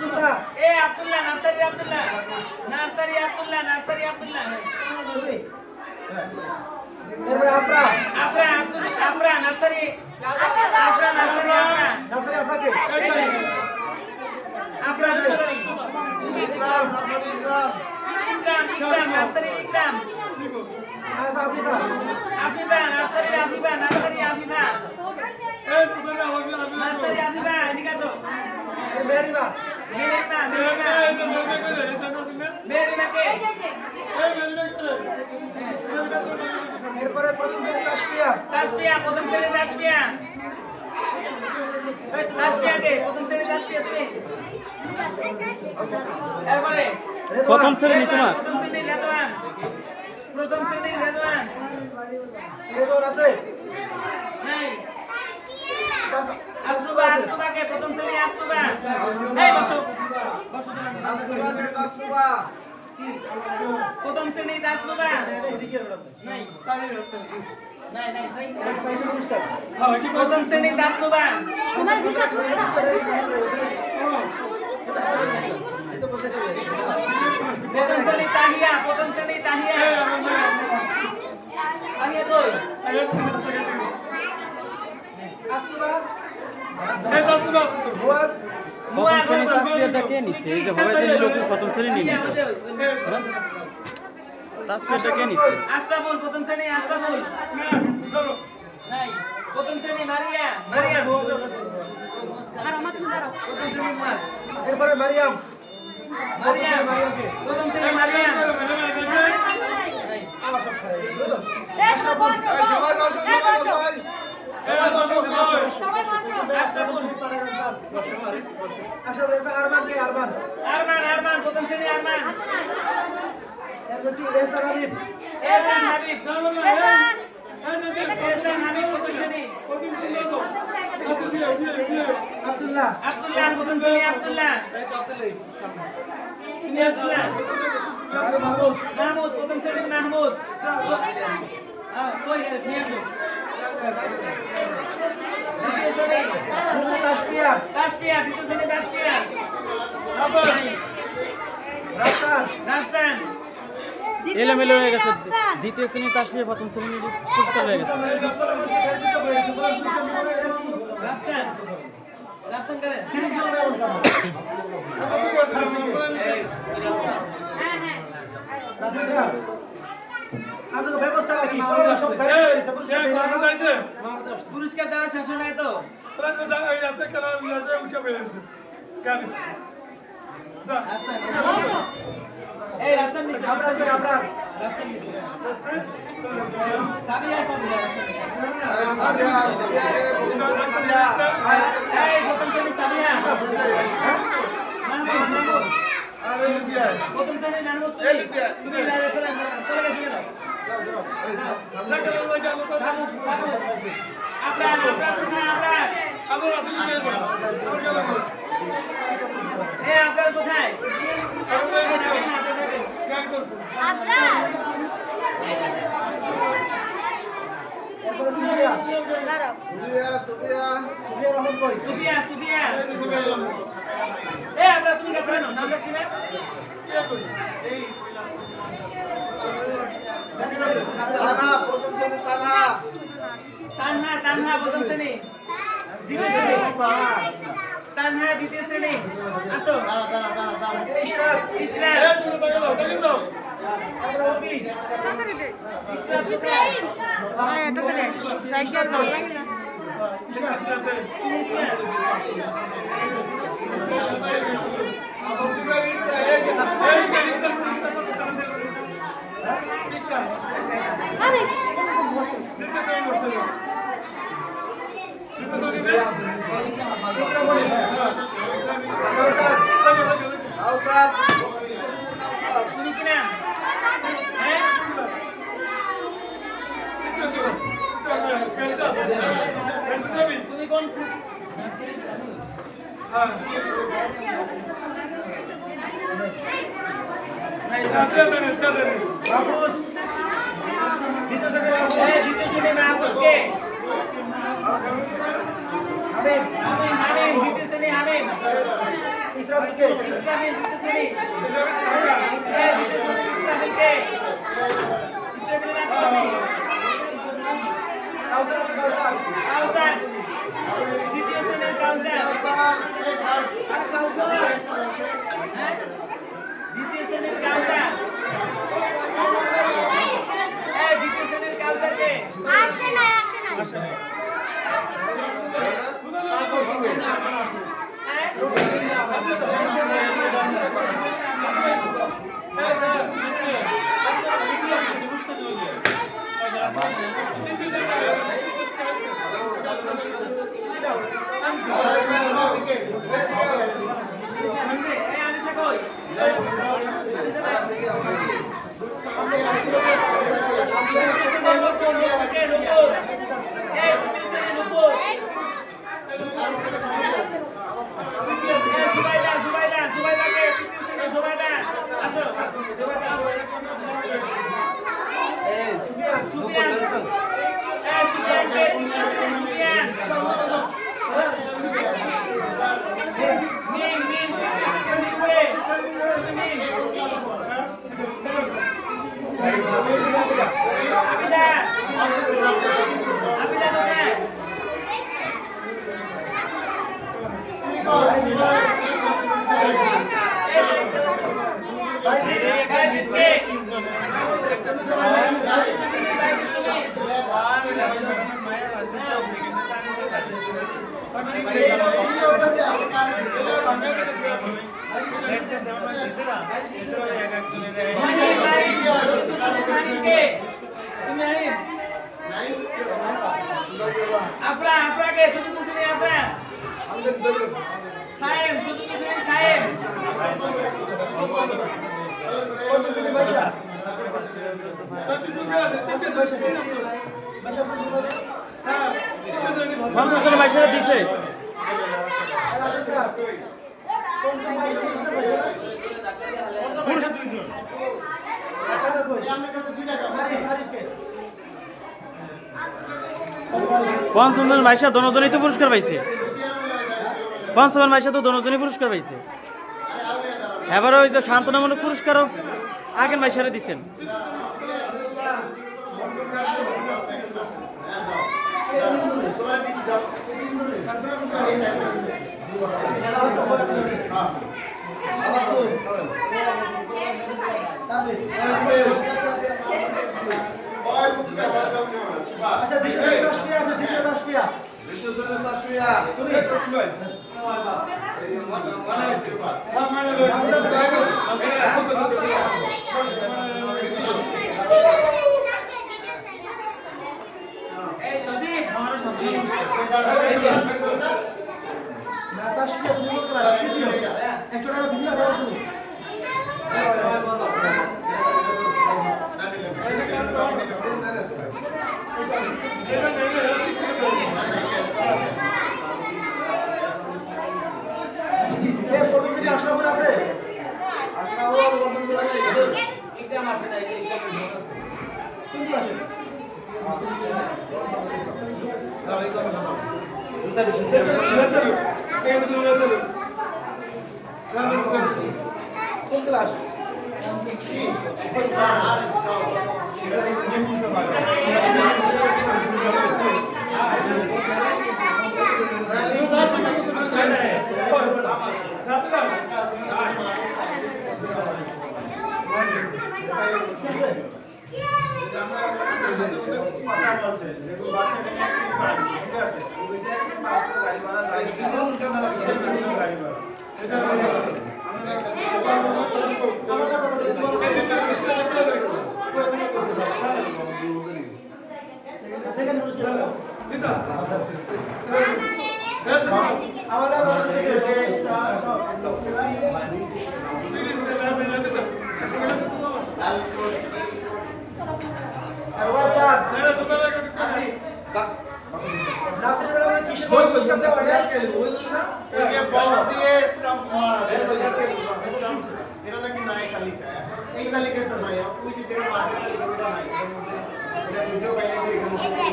এ Abdullah nursery Abdullah এরপরে Afra Afra nursery nursery আফরাকে Afra nursery Ikram nursery Ikram Ikram Afifa nursery Afifa nursery Afifa এদিকে আসো মেহরিমা মেহরিমাকে এরপরে প্রথম শ্রেণী তাসফিয়া প্রথম শ্রেণী তাসফিয়াকে প্রথম শ্রেণী তাসফিয়া তুমি এরপরে প্রথম শ্রেণী তোমার প্রথম শ্রেণী রেদওয়ান রেদওয়ান আছে নাই আসনুবাকে প্রথম শ্রেণী আসনুবা এই বসো প্রথম শ্রেণী আসনুবা নাই প্রথম শ্রেণী আসনুবা প্রথম শ্রেণী তাহিয়া কই প্রথম শ্রেণী তাসফিয়াটা কে নিচ্ছে? এই যে হবাইজের লোক প্রথম শ্রেণী নিয়ে নিচ্ছে। তাসফিয়াটা কে নিচ্ছে? আশরাফুল প্রথম শ্রেণী আশরাফুল নাই প্রথম শ্রেণী মারিয়া প্রথম শ্রেণী মুরাদ এরপরে মারিয়াম মারিয়ামকে প্রথম শ্রেণী মারিয়াম আশরাফুল আরমান প্রথম শ্রেণী আরমান এরপর কি এহসান হাবিব এহসান হাবিব প্রথম শ্রেণী আব্দুল্লাহ প্রথম শ্রেণী আব্দুল্লাহ তুমি আব্দুল্লাহ মাহমুদ প্রথম শ্রেণী মাহমুদ কই নিয়ে আসো তাসফিয়া দ্বিতীয় শ্রেণী তাসফিয়া রাফসান এলোমেলো হয়ে গেছে। দ্বিতীয় শ্রেণী তাসফিয়া প্রথম শ্রেণী পরিষ্কার হয়ে গেছে। রাফসান করে আপনাদের ব্যবস্থা কি পুরস্কার দেওয়ার শাসন নাই তো এই রাফসান নিছে রাফসান নিছে সাবিয়া এই প্রথম শ্রেণী সাবিয়া মাহমুদ প্রথম শ্রেণী মাহমুদ তুমি চলে গেছি কেন আপনার কোথায় সুফিয়া আপনার তুমি গেছো কেন নাম রাখছি না তানহা প্রথম শ্রেণী দ্বিতীয় শ্রেণী তানহা দ্বিতীয় শ্রেণী আসো ইশরাক তুমি কি নাম তুমি কোন বাবুস দ্বিতীয় শ্রেণী মাহফুজকে হাবিব হামিম দ্বিতীয় শ্রেণী হামিম ইসরাফিলকে ইসরাফিল দ্বিতীয় শ্রেণী দ্বিতীয় শ্রেণীর ইসরাফিলকে ইসরাফিলের নাম কি কাউসার আছে কাউসার কাউসার দ্বিতীয় শ্রেণীর কাউসার হ্যাঁ? দ্বিতীয় শ্রেণীর কাউসার দ্বিতীয় শ্রেণীর কাউসারকে আসে না আপনাকে চতুর্থ শ্রেণী আপনার সায়েম চতুর্থ শ্রেণী সায়েম পঞ্চম মাইশারা দিছে পঞ্চম মাইশা দনজনই তো পুরস্কার পাইছে পঞ্চম মাইশা তো দনজনই পুরস্কার পাইছে এবারে ওই যে শান্তনামূলক পুরস্কারও আগের মাইশারে দিচ্ছেন আচ্ছা দ্বিতীয় তাসফিয়া আছে দ্বিতীয় তাসফিয়া তুমি এই সদীপ আমার সদীপ না তাসফিয়া তুমি ক্লাস দ্বিতীয় 100 টাকা দিন না দাও তুমি এ পবিত্র আশরাফুল আছে আশরাফুল বন্ধন করে এটা আমার সাথে এটা কোন ক্লাসে দাও এই ক্লাসে দাও কোন ক্লাস এই তালিকা তো নাই ওই যে যেটা মার্কেট তালিকা নাই এটা ভিডিও বাইরে